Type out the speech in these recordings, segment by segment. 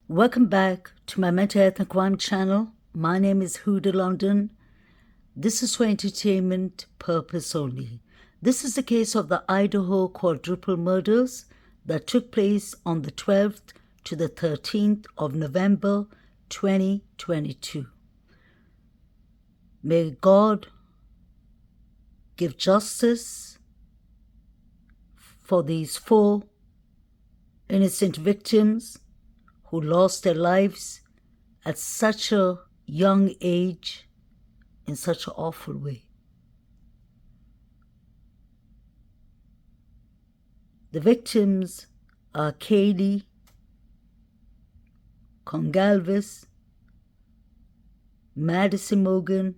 Welcome back to my mental health and crime channel. My name is Huda London. This is for entertainment purpose only. This is the case of the Idaho quadruple murders that took place on the 12th to the 13th of November 2022. May God give justice for these 4 innocent victims who lost their lives at such a young age in such an awful way. The victims are Kaylee Congalvis, Madison Morgan,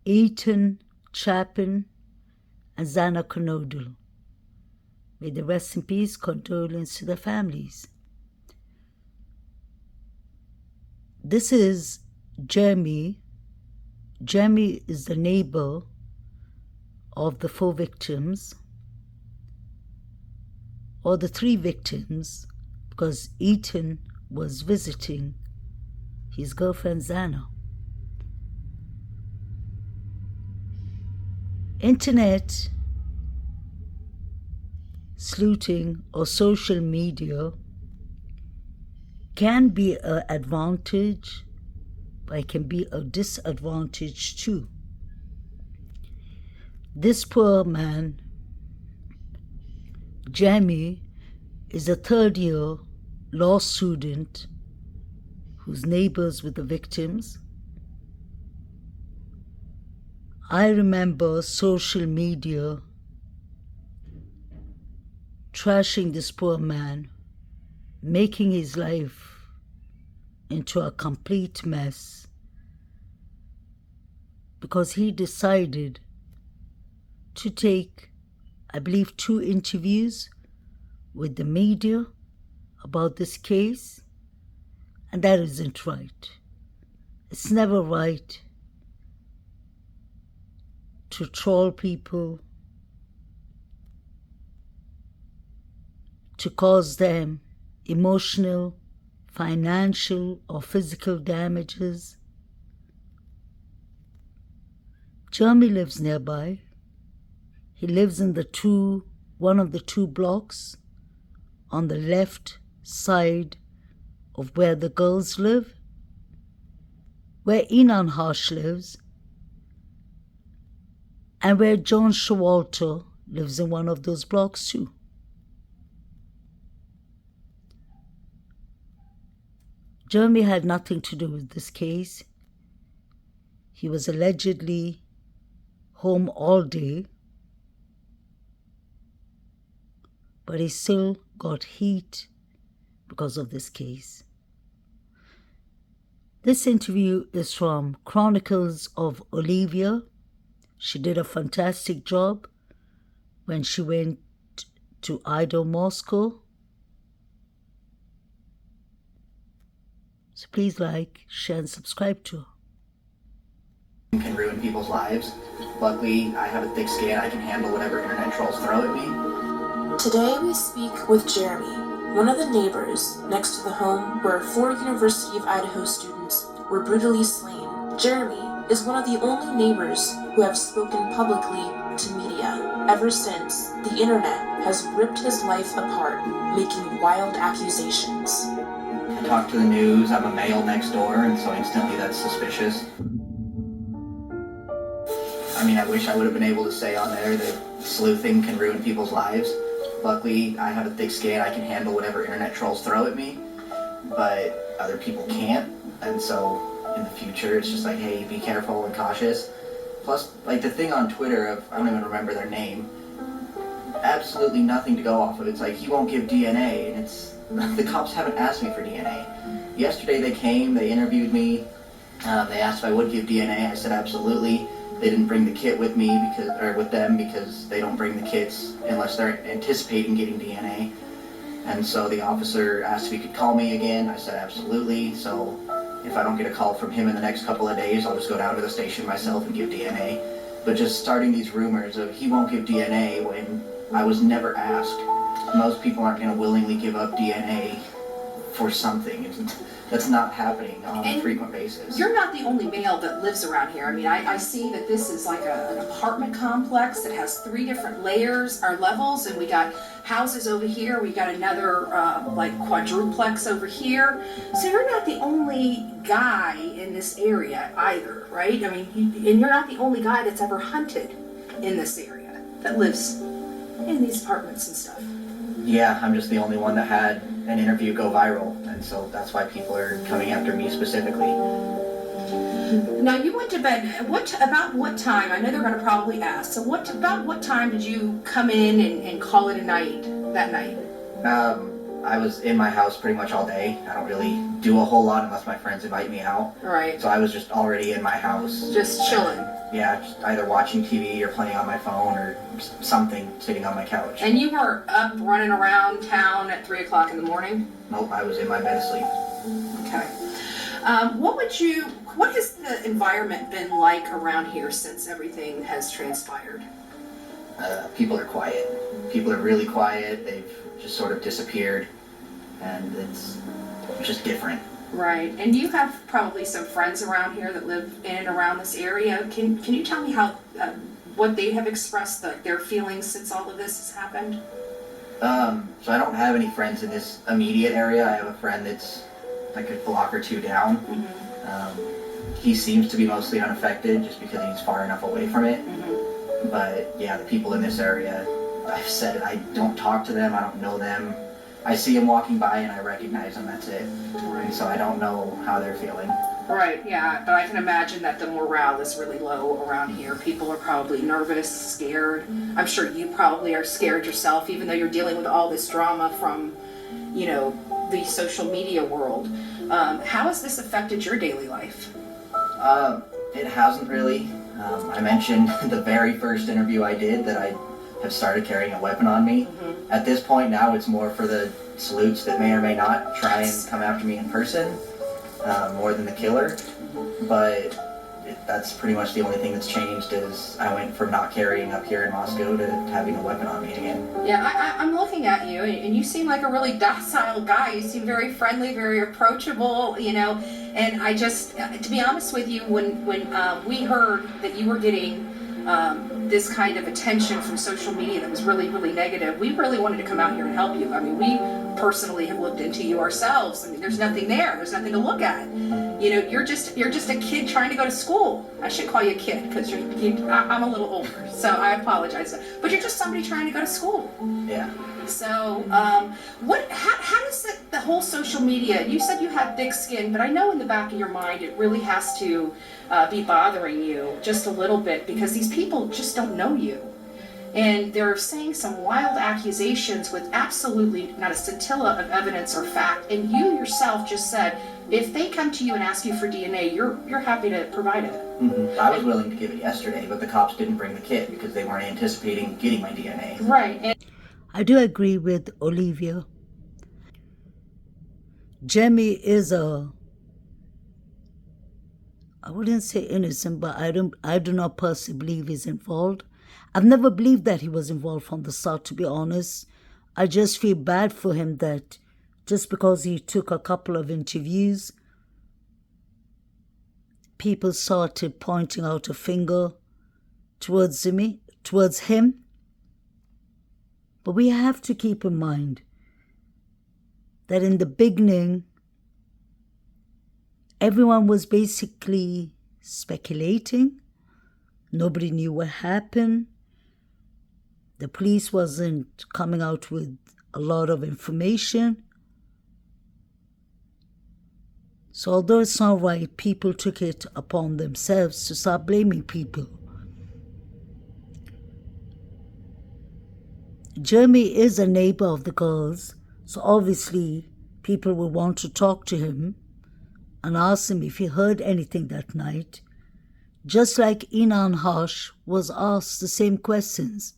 Ethan Chapin, and Zana Conodle. May they rest in peace. Condolence to their families. This is Jeremy. Jeremy is the neighbor of the 4 victims, or the 3 victims, because Ethan was visiting his girlfriend Zana. Internet sleuthing or social media can be an advantage, but it can be a disadvantage too. This poor man, Jamie, is a 3rd-year law student who's neighbors with the victims. I remember social media trashing this poor man, making his life into a complete mess because he decided to take, I believe, 2 interviews with the media about this case, and that isn't right. It's never right to troll people, to cause them emotional, financial, or physical damages. Jeremy lives nearby. He lives in one of the 2 blocks on the left side of where the girls live, where Enan Harsh lives, and where John Showalter lives in one of those blocks too. Jeremy had nothing to do with this case. He was allegedly home all day, but he still got heat because of this case. This interview is from Chronicles of Olivia. She did a fantastic job when she went to Idaho, Moscow. So please like, share, and subscribe to her. Can ruin people's lives. Luckily, I have a thick skin. I can handle whatever internet trolls throw at me. Today we speak with Jeremy, one of the neighbors next to the home where 4 University of Idaho students were brutally slain. Jeremy is one of the only neighbors who have spoken publicly to media ever since the internet has ripped his life apart, making wild accusations. I talk to the news. I'm a male next door, and so instantly that's suspicious. I mean, I wish I would have been able to say on there that sleuthing can ruin people's lives. Luckily, I have a thick skin. I can handle whatever internet trolls throw at me, but other people can't. And so in the future, it's just like, hey, be careful and cautious. Plus, like the thing on Twitter of, I don't even remember their name, absolutely nothing to go off of. It's like, he won't give DNA, and it's, the cops haven't asked me for DNA. Yesterday they came, they interviewed me, they asked if I would give DNA. I said absolutely. They didn't bring the kit with me with them because they don't bring the kits unless they're anticipating getting DNA. And so the officer asked if he could call me again. I said absolutely. So if I don't get a call from him in the next couple of days, I'll just go down to the station myself and give DNA. But just starting these rumors of he won't give DNA when I was never asked. Most people aren't going to willingly give up DNA for something. That's not happening on a frequent basis. You're not the only male that lives around here. I mean, I see that this is like an apartment complex that has 3 different layers or levels, and we got houses over here. We got another like quadruplex over here. So you're not the only guy in this area either, right? I mean, and you're not the only guy that's ever hunted in this area that lives in these apartments and stuff. Yeah, I'm just the only one that had an interview go viral, and so that's why people are coming after me specifically. Now, you went to bed, about what time? I know they're going to probably ask, so about what time did you come in and call it a night that night? I was in my house pretty much all day. I don't really do a whole lot unless my friends invite me out. Right. So I was just already in my house. Just chilling. Yeah, just either watching TV or playing on my phone or something, sitting on my couch. And you were up running around town at 3 o'clock in the morning? Nope, I was in my bed asleep. Okay. What has the environment been like around here since everything has transpired? People are quiet. People are really quiet. They've just sort of disappeared, and it's just different. Right, and you have probably some friends around here that live in and around this area. Can you tell me how what they have expressed, their feelings since all of this has happened? So I don't have any friends in this immediate area. I have a friend that's like a block or 2 down. Mm-hmm. He seems to be mostly unaffected just because he's far enough away from it. Mm-hmm. But yeah, the people in this area, I've said it, I don't talk to them, I don't know them. I see them walking by and I recognize them, that's it. Right. And so I don't know how they're feeling. Right, yeah, but I can imagine that the morale is really low around here. People are probably nervous, scared. I'm sure you probably are scared yourself, even though you're dealing with all this drama from, the social media world. How has this affected your daily life? It hasn't really. I mentioned the very first interview I did that I have started carrying a weapon on me. Mm-hmm. At this point now, it's more for the salutes that may or may not try and come after me in person, more than the killer. But that's pretty much the only thing that's changed is I went from not carrying up here in Moscow to having a weapon on me again. Yeah, I'm looking at you, and you seem like a really docile guy. You seem very friendly, very approachable, and I just, to be honest with you, when we heard that you were getting this kind of attention from social media that was really, really negative, we really wanted to come out here and help you. I mean, we personally have looked into you ourselves. I mean, there's nothing there. There's nothing to look at. You're just a kid trying to go to school. I shouldn't call you a kid because I'm a little older, so I apologize. But you're just somebody trying to go to school. Yeah. So, how does the whole social media, you said you have thick skin, but I know in the back of your mind it really has to be bothering you just a little bit because these people just don't know you. And they're saying some wild accusations with absolutely not a scintilla of evidence or fact. And you yourself just said, if they come to you and ask you for DNA, you're happy to provide it. Mm-hmm. I was willing to give it yesterday, but the cops didn't bring the kit because they weren't anticipating getting my DNA. Right. And I do agree with Olivia. Jeremy is I wouldn't say innocent, but I do not personally believe he's involved. I've never believed that he was involved from the start, to be honest. I just feel bad for him that just because he took a couple of interviews, people started pointing out a finger towards him. But we have to keep in mind that in the beginning, everyone was basically speculating. Nobody knew what happened. The police wasn't coming out with a lot of information. So although it's not right, people took it upon themselves to start blaming people. Jeremy is a neighbor of the girls, so obviously people will want to talk to him and ask him if he heard anything that night, just like Inan Harsh was asked the same questions.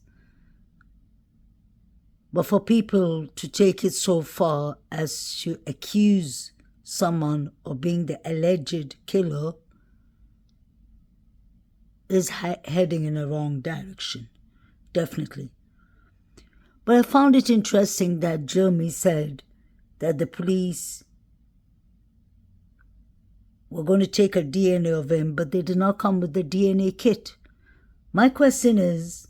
But for people to take it so far as to accuse someone of being the alleged killer is heading in a wrong direction, definitely. But I found it interesting that Jeremy said that the police were going to take a DNA of him, but they did not come with the DNA kit. My question is,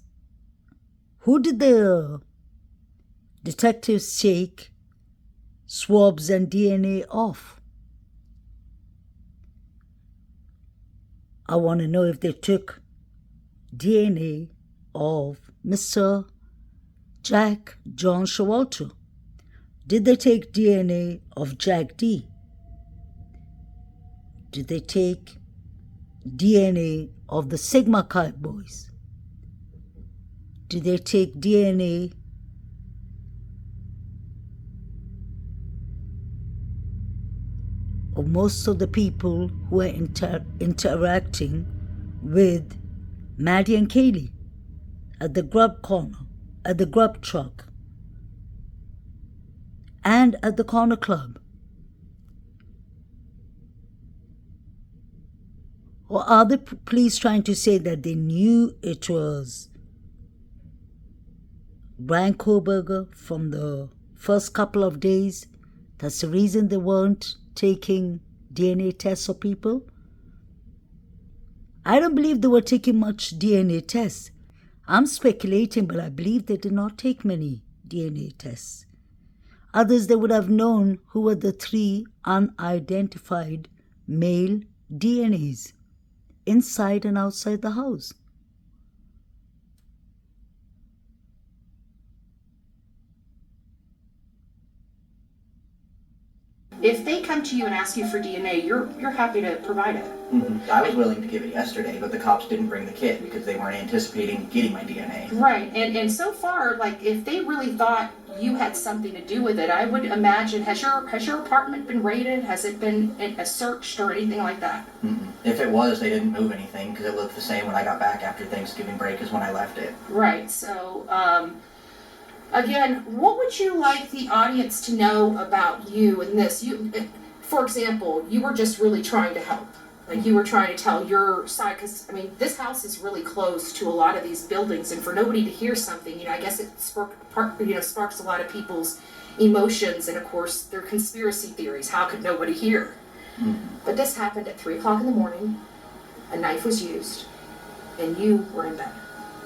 who did the detectives take swabs and DNA off? I want to know if they took DNA of Mr. Jack John Showalter. Did they take DNA of Jack D? Did they take DNA of the Sigma Chi boys? Did they take DNA of most of the people who were interacting with Maddie and Kaylee at the Grub Corner, at the Grub Truck, and at the Corner Club? Or are the police trying to say that they knew it was Brian Koberger from the first couple of days? That's the reason they weren't taking DNA tests of people? I don't believe they were taking much DNA tests. I'm speculating, but I believe they did not take many DNA tests. Others, they would have known who were the 3 unidentified male DNAs inside and outside the house. If they come to you and ask you for DNA, you're happy to provide it. Mm-hmm. I was willing to give it yesterday, but the cops didn't bring the kit because they weren't anticipating getting my DNA. Right, and so far, like, if they really thought you had something to do with it, I would imagine, has your apartment been raided? Has it been searched or anything like that? Mm-hmm. If it was, they didn't move anything because it looked the same when I got back after Thanksgiving break as when I left it. Right, so, again, what would you like the audience to know about you in this? For example, you were just really trying to help. Like, you were trying to tell your side, because, I mean, this house is really close to a lot of these buildings, and for nobody to hear something, I guess it sparks a lot of people's emotions, and of course, their conspiracy theories. How could nobody hear? Mm-hmm. But this happened at 3 o'clock in the morning, a knife was used, and you were in bed.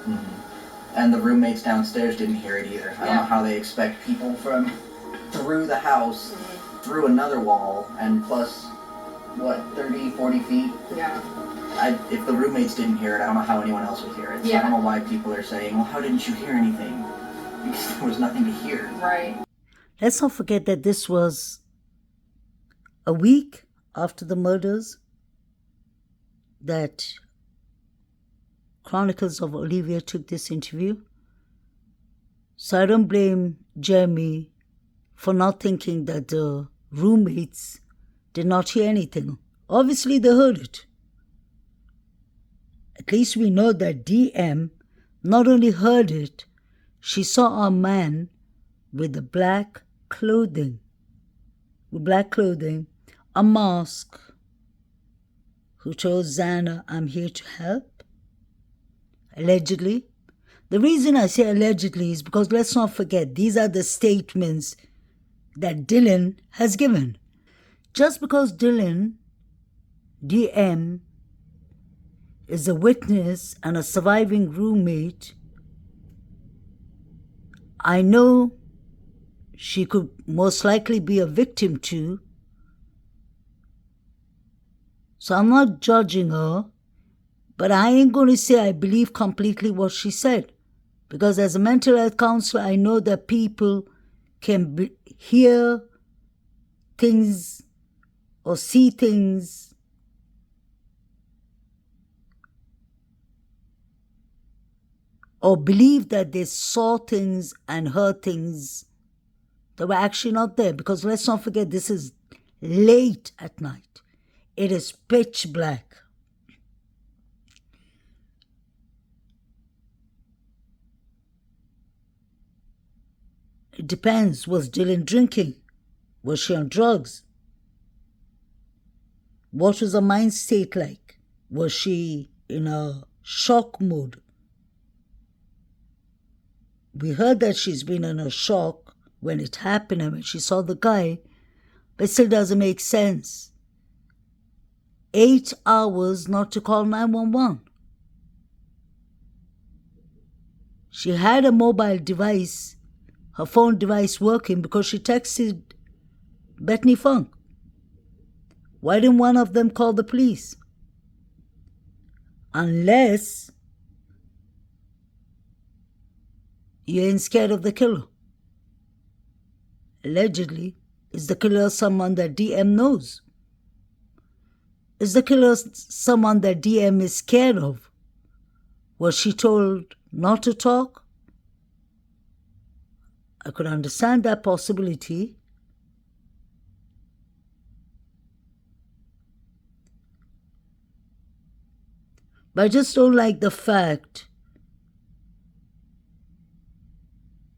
Mm-hmm. And the roommates downstairs didn't hear it either. I don't know how they expect people from through the house, through another wall, and plus, 30, 40 feet? Yeah. If the roommates didn't hear it, I don't know how anyone else would hear it. So I don't know why people are saying, well, how didn't you hear anything? Because there was nothing to hear. Right. Let's not forget that this was a week after the murders that Chronicles of Olivia took this interview. So I don't blame Jeremy for not thinking that the roommates did not hear anything. Obviously, they heard it. At least we know that DM not only heard it, she saw a man with the black clothing, a mask, who told Xana, "I'm here to help." Allegedly. The reason I say allegedly is because let's not forget, these are the statements that Dylan has given. Just because Dylan, DM, is a witness and a surviving roommate, I know she could most likely be a victim too. So I'm not judging her, but I ain't going to say I believe completely what she said. Because as a mental health counselor, I know that people can hear things or see things or believe that they saw things and heard things that were actually not there. Because let's not forget, this is late at night. It is pitch black. It depends. Was Dylan drinking? Was she on drugs? What was her mind state like? Was she in a shock mode? We heard that she's been in a shock when it happened and when she saw the guy, but it still doesn't make sense. 8 hours not to call 911. She had a mobile device, her phone device working because she texted Bethany Funk. Why didn't one of them call the police? Unless you ain't scared of the killer. Allegedly, is the killer someone that DM knows? Is the killer someone that DM is scared of? Was she told not to talk? I could understand that possibility. But I just don't like the fact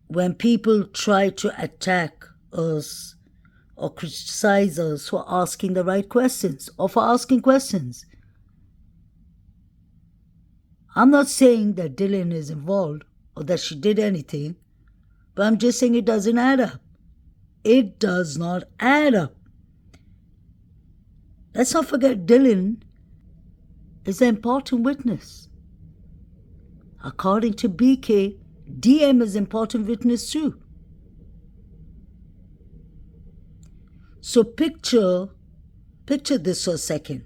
when people try to attack us or criticize us for asking the right questions or for asking questions. I'm not saying that Dylan is involved or that she did anything, but I'm just saying it doesn't add up. It does not add up. Let's not forget Dylan is an important witness. According to BK, DM is an important witness too. So picture this for a second.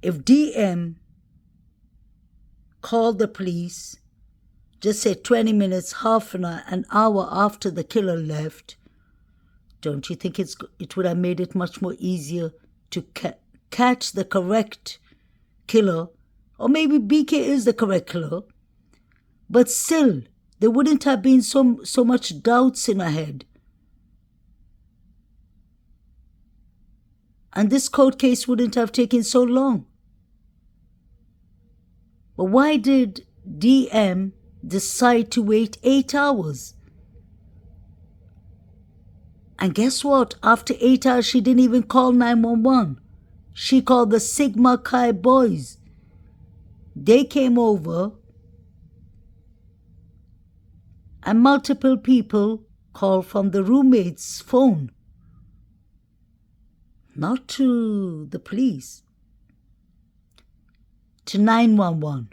If DM called the police, just say 20 minutes, half an hour after the killer left, don't you think it would have made it much more easier to catch the correct killer? Or maybe BK is the correct killer, but still, there wouldn't have been so much doubts in her head. And this court case wouldn't have taken so long. But why did DM decide to wait 8 hours? And guess what? After 8 hours, she didn't even call 911. She called the Sigma Chi boys. They came over and multiple people called from the roommate's phone. Not to the police, to 911,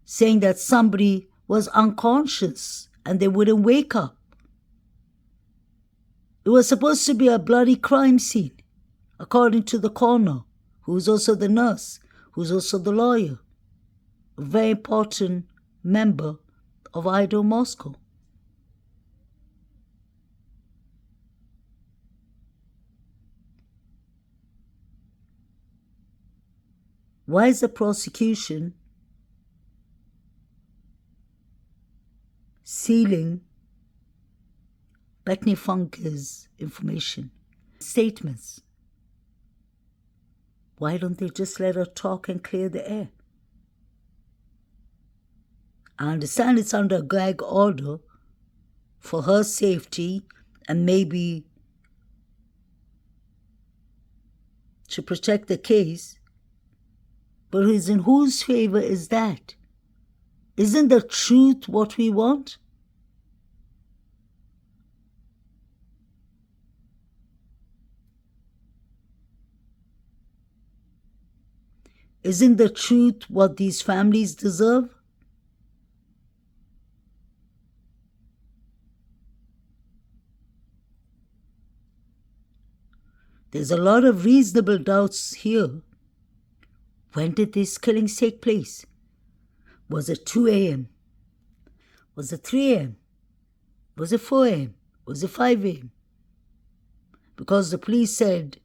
saying that somebody was unconscious and they wouldn't wake up. It was supposed to be a bloody crime scene, according to the coroner, who's also the nurse, who's also the lawyer, a very important member of Idaho Moscow. Why is the prosecution sealing Bethany Funk's information, statements? Why don't they just let her talk and clear the air? I understand it's under a gag order for her safety and maybe to protect the case. But in whose favor is that? Isn't the truth what we want? Isn't the truth what these families deserve? There's a lot of reasonable doubts here. When did these killings take place? Was it 2 a.m.? Was it 3 a.m.? Was it 4 a.m.? Was it 5 a.m.? Because the police said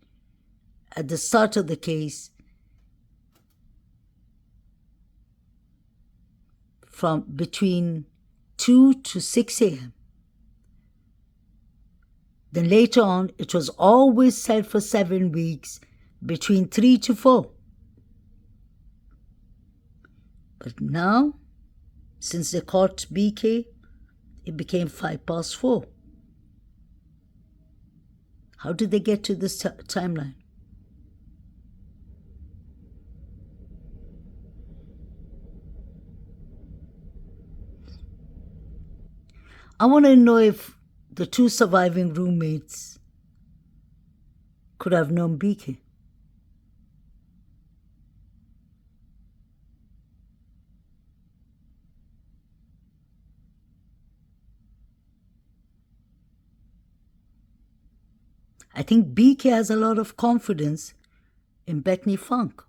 at the start of the case, from between 2 to 6 a.m. Then later on, it was always said for 7 weeks, between 3 to 4. But now, since they caught BK, it became 4:05. How did they get to this timeline? I want to know if the two surviving roommates could have known BK. I think BK has a lot of confidence in Bethany Funk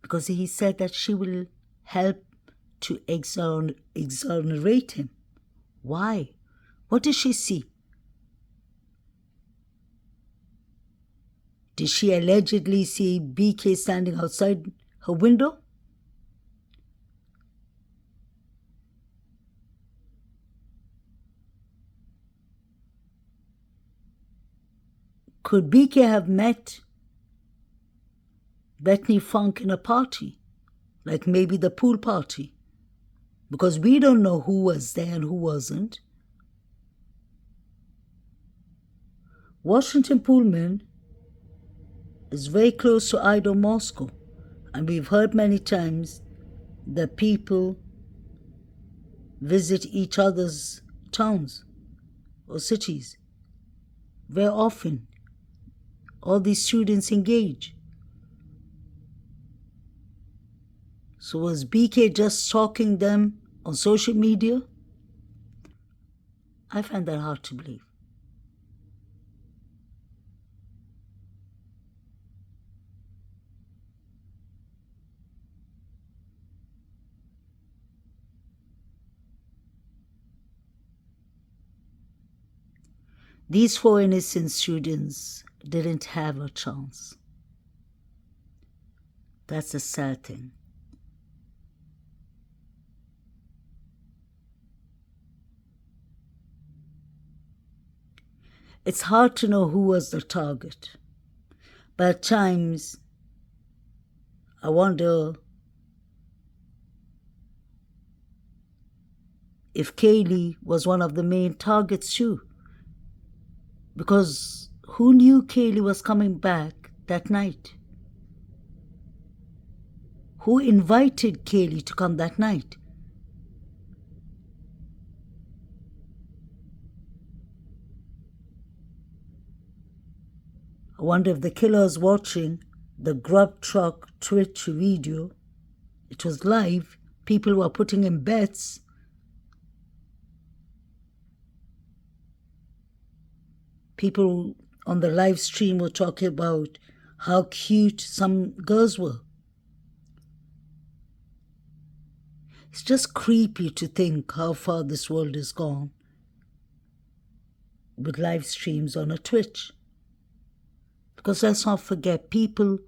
because he said that she will help to exonerate him. Why? What did she see? Did she allegedly see BK standing outside her window? Could BK have met Bethany Funk in a party, like maybe the pool party? Because we don't know who was there and who wasn't. Washington Pullman is very close to Idaho, Moscow, and we've heard many times that people visit each other's towns or cities. Very often, all these students engage. So was BK just stalking them on social media? I find that hard to believe. These 4 innocent students didn't have a chance. That's a sad thing. It's hard to know who was the target, but at times I wonder if Kaylee was one of the main targets too. Because who knew Kaylee was coming back that night? Who invited Kaylee to come that night? I wonder if the killer is watching the Grub Truck Twitch video. It was live. People were putting in bets. People on the live stream were talking about how cute some girls were. It's just creepy to think how far this world has gone with live streams on a Twitch. Because let's not forget, people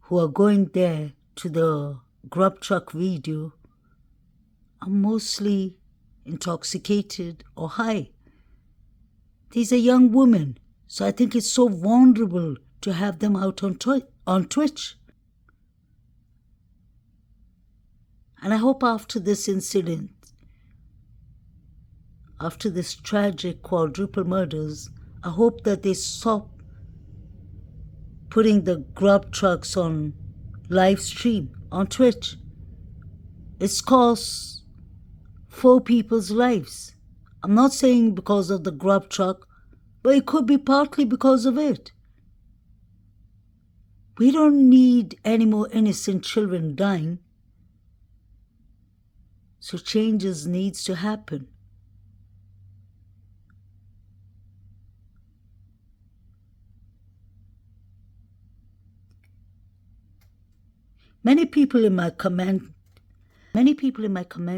who are going there to the Grub Truck video are mostly intoxicated or high. These are young women, so I think it's so vulnerable to have them out on Twitch. And I hope after this incident, after this tragic quadruple murders, I hope that they stop putting the Grub Trucks on live stream on Twitch. It's cost 4 people's lives. I'm not saying because of the Grub Truck, but it could be partly because of it. We don't need any more innocent children dying. So changes needs to happen. Many people in my comment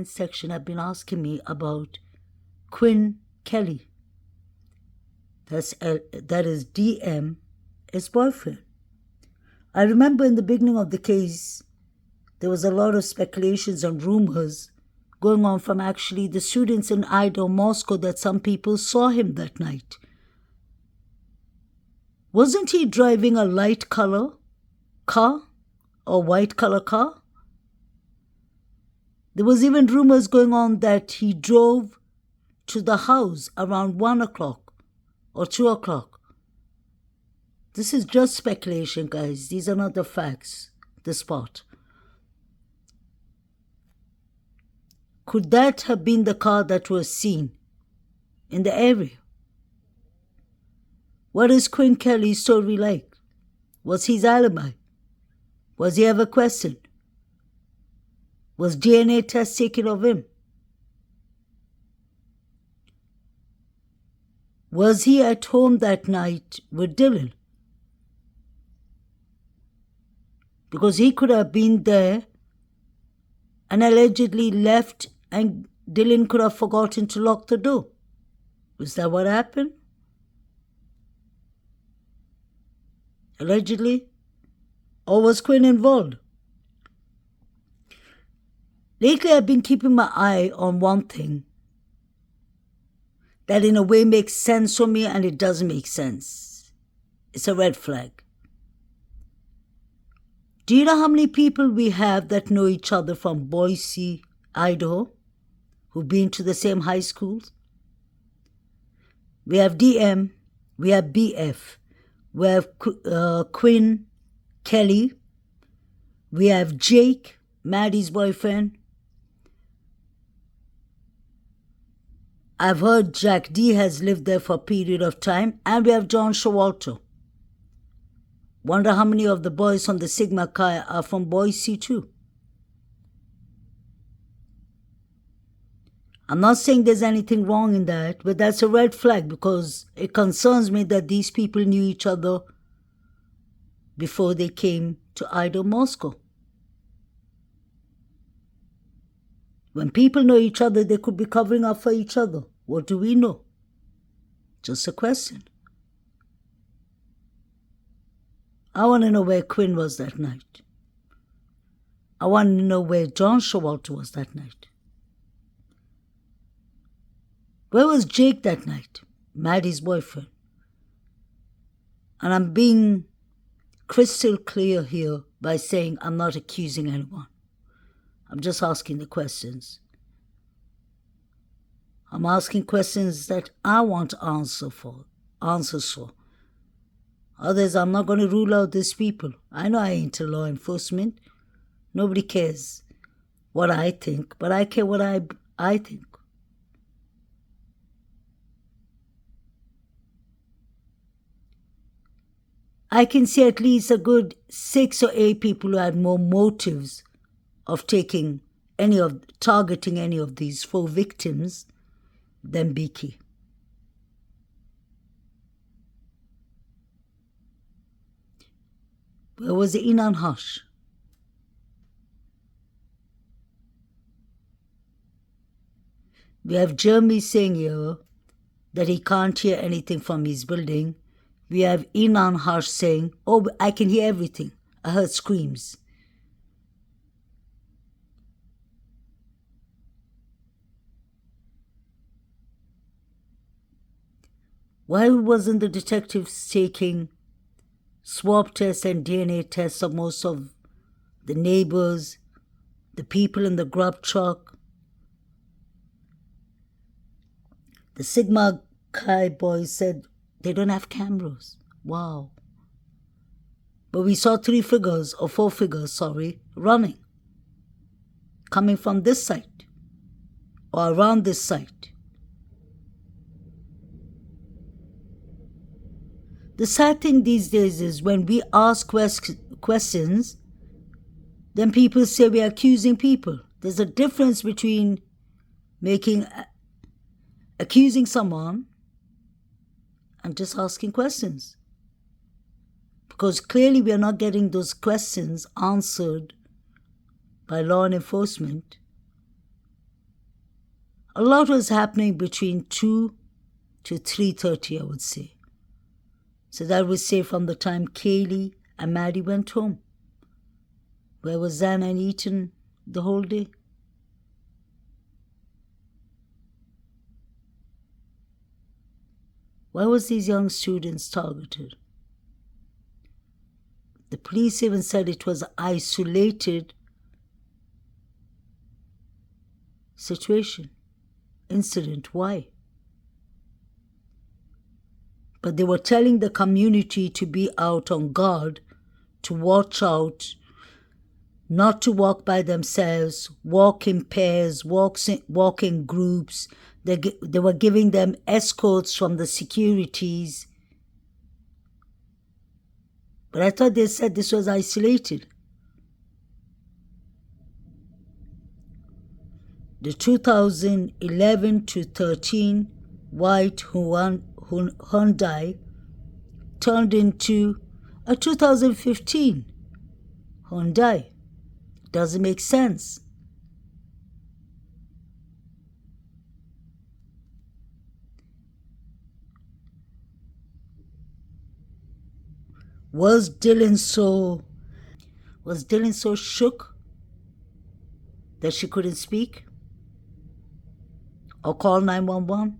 section have been asking me about Quinn Kelly. That is DM, his boyfriend. I remember in the beginning of the case, there was a lot of speculations and rumors going on from actually the students in Idaho, Moscow, that some people saw him that night. Wasn't he driving a light color car or white color car? There was even rumors going on that he drove to the house around 1 o'clock or 2 o'clock. This is just speculation, guys. These are not the facts, this part. Could that have been the car that was seen in the area? What is Quinn Kelly's story like? What's his alibi? Was he ever questioned? Was DNA test taken of him? Was he at home that night with Dylan? Because he could have been there and allegedly left, and Dylan could have forgotten to lock the door. Was that what happened? Allegedly? Or was Quinn involved? Lately, I've been keeping my eye on one thing that in a way makes sense for me and it doesn't make sense. It's a red flag. Do you know how many people we have that know each other from Boise, Idaho, who've been to the same high schools? We have DM, we have BF, we have Quinn Kelly, we have Jake, Maddie's boyfriend. I've heard Jack D has lived there for a period of time, and we have John Showalter. Wonder how many of the boys from the Sigma Chi are from Boise too. I'm not saying there's anything wrong in that, but that's a red flag because it concerns me that these people knew each other before they came to Idaho, Moscow. When people know each other, they could be covering up for each other. What do we know? Just a question. I want to know where Quinn was that night. I want to know where John Showalter was that night. Where was Jake that night? Maddie's boyfriend. And I'm being crystal clear here by saying I'm not accusing anyone. I'm just asking the questions. I'm asking questions that I want answers for. Others, I'm not going to rule out these people. I know I ain't a law enforcement. Nobody cares what I think, but I care what I think. I can see at least a good 6 or 8 people who had more motives of targeting any of these 4 victims than Becky. Where was the Inan Hush? We have Jeremy saying here that he can't hear anything from his building. We have Inan Hush saying, oh, I can hear everything. I heard screams. Why wasn't the detectives taking swab tests and DNA tests of most of the neighbors, the people in the Grub Truck? The Sigma Chi boys said they don't have cameras. Wow. But we saw 4 figures, running, coming from this site or around this site. The sad thing these days is when we ask questions, then people say we're accusing people. There's a difference between accusing someone and just asking questions. Because clearly we are not getting those questions answered by law enforcement. A lot was happening between 2 to 3:30, I would say. So that would say from the time Kaylee and Maddie went home. Where was Zana and Ethan the whole day? Why was these young students targeted? The police even said it was an isolated situation, incident. Why? But they were telling the community to be out on guard, to watch out not to walk by themselves, walk in pairs, walk in groups. They were giving them escorts from the securities. But I thought they said this was isolated. The 2011 to 13 white Hyundai turned into a 2015 Hyundai. Doesn't make sense. Was Dylan so shook that she couldn't speak or call 911?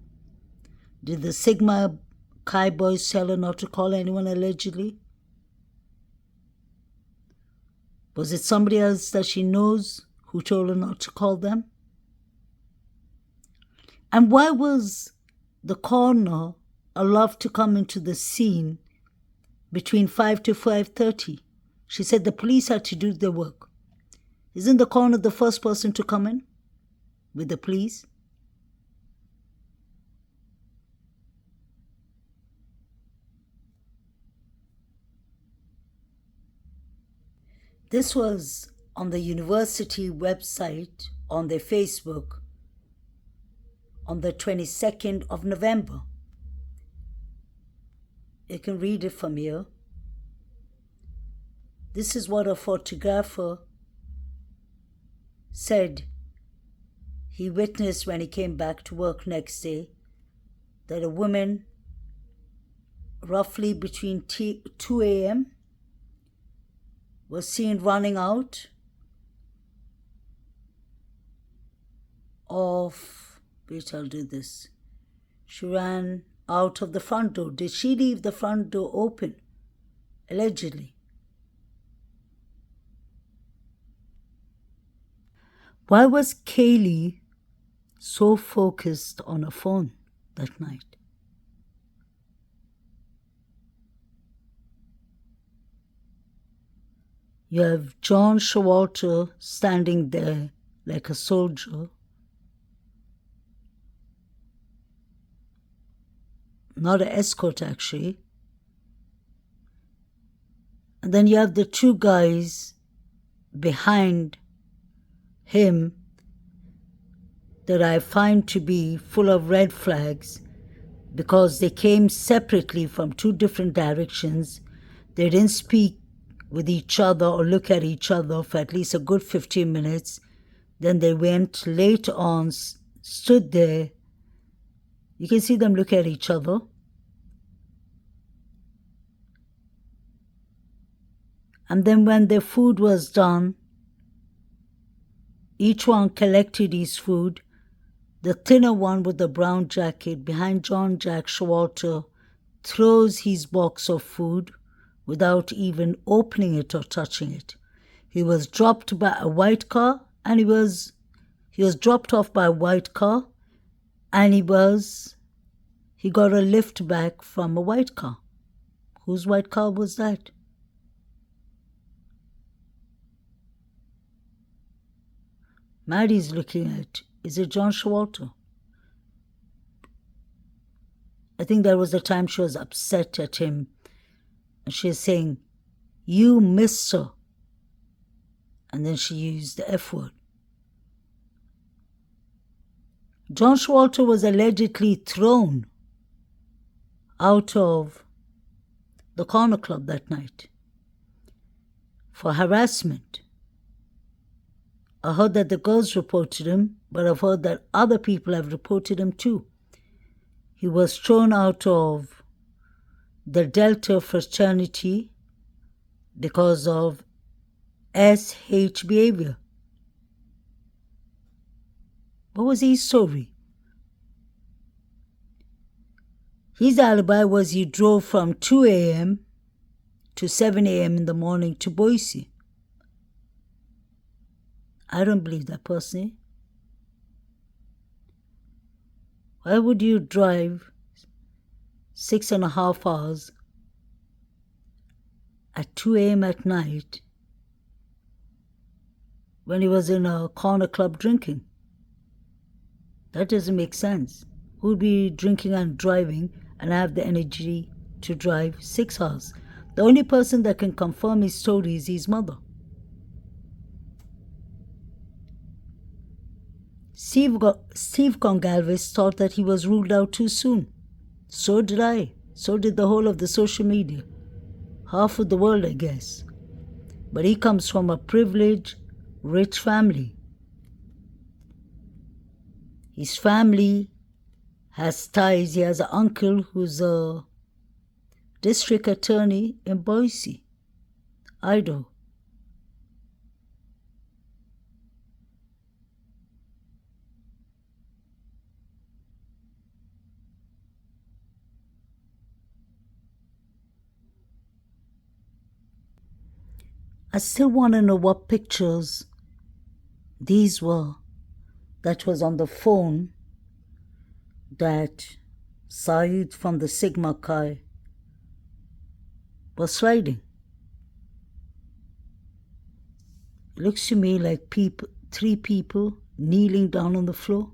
Did the Sigma Chi boys tell her not to call anyone allegedly? Was it somebody else that she knows who told her not to call them? And why was the coroner allowed to come into the scene between 5 to 5:30? She said the police had to do their work. Isn't the coroner the first person to come in with the police? This was on the university website, on their Facebook, on the 22nd of November. You can read it from here. This is what a photographer said he witnessed when he came back to work next day, that a woman roughly between 2 a.m. was seen running out of, wait, I'll do this. She ran out of the front door. Did she leave the front door open? Allegedly. Why was Kaylee so focused on her phone that night? You have John Showalter standing there like a soldier. Not an escort, actually. And then you have the two guys behind him that I find to be full of red flags because they came separately from two different directions. They didn't speak with each other or look at each other for at least a good 15 minutes. Then they went later on, stood there. You can see them look at each other. And then when their food was done, each one collected his food. The thinner one with the brown jacket behind John Jack Showalter throws his box of food without even opening it or touching it. He was dropped by a white car, and he was dropped off by a white car, and he got a lift back from a white car. Whose white car was that? Maddie's looking at, is it John Showalter? I think there was a time she was upset at him. And she's saying, "You mister." And then she used the F word. John Showalter was allegedly thrown out of the Corner Club that night for harassment. I heard that the girls reported him, but I've heard that other people have reported him too. He was thrown out of the Delta fraternity because of SH behavior. What was his story? His alibi was he drove from 2 a.m. to 7 a.m. in the morning to Boise. I don't believe that personally. Why would you drive 6.5 hours at 2 a.m. at night when he was in a corner club drinking. That doesn't make sense. Who would be drinking and driving and have the energy to drive 6 hours? The only person that can confirm his story is his mother. Steve Gongalves thought that he was ruled out too soon. So did I. So did the whole of the social media. Half of the world, I guess. But he comes from a privileged, rich family. His family has ties. He has an uncle who's a district attorney in Boise, Idaho. I still want to know what pictures these were that was on the phone that Saeed from the Sigma Chi was sliding. It looks to me like 3 people kneeling down on the floor.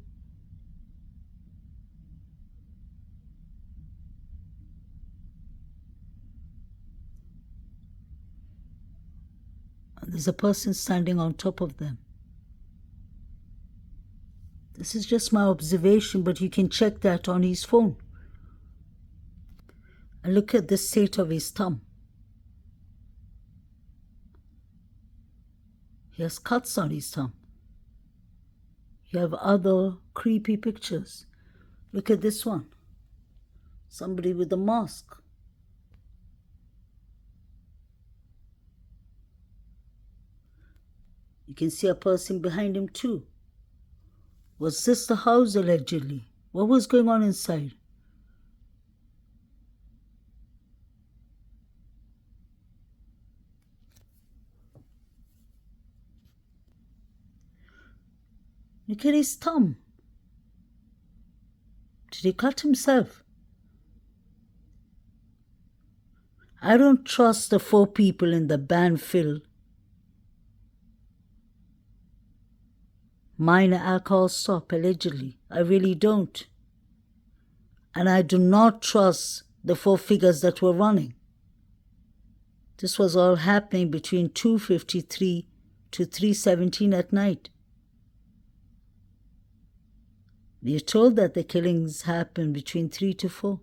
And there's a person standing on top of them. This is just my observation, but you can check that on his phone. And look at the state of his thumb. He has cuts on his thumb. You have other creepy pictures. Look at this one. Somebody with a mask. You can see a person behind him too. Was this the house allegedly? What was going on inside? Look at his thumb. Did he cut himself? I don't trust the 4 people in the Banfield minor alcohol stop, allegedly. I really don't. And I do not trust the 4 figures that were running. This was all happening between 2:53 to 3:17 at night. We are told that the killings happened between 3 to 4.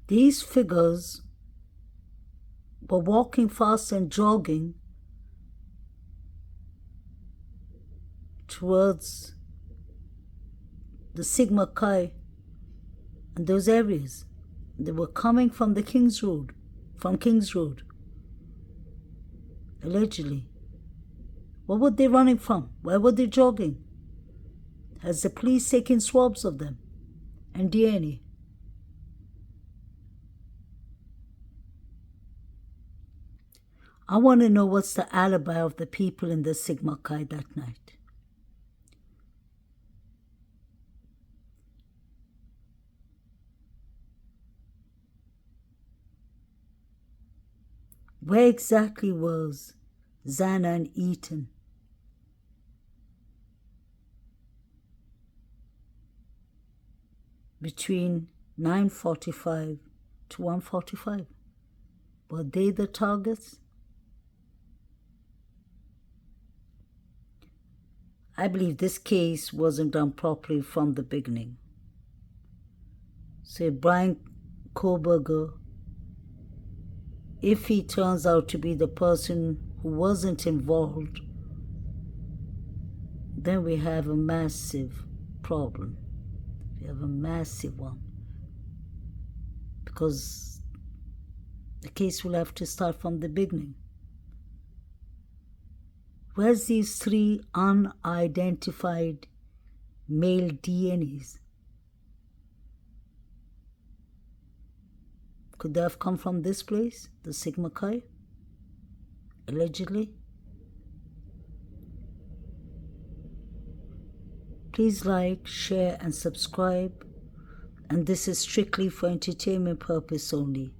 These figures were walking fast and jogging towards the Sigma Chi and those areas. They were coming from the King's Road, allegedly. What were they running from? Why were they jogging? Has the police taken swabs of them and DNA? I want to know what's the alibi of the people in the Sigma Chi that night. Where exactly was Xana and Eaton? Between 9:45 to 1:45. Were they the targets? I believe this case wasn't done properly from the beginning. So Brian Koberger, if he turns out to be the person who wasn't involved, then we have a massive problem. We have a massive one. Because the case will have to start from the beginning. Where's these 3 unidentified male DNAs? Could they have come from this place, the Sigma Chi? Allegedly? Please like, share, and subscribe. and this is strictly for entertainment purpose only.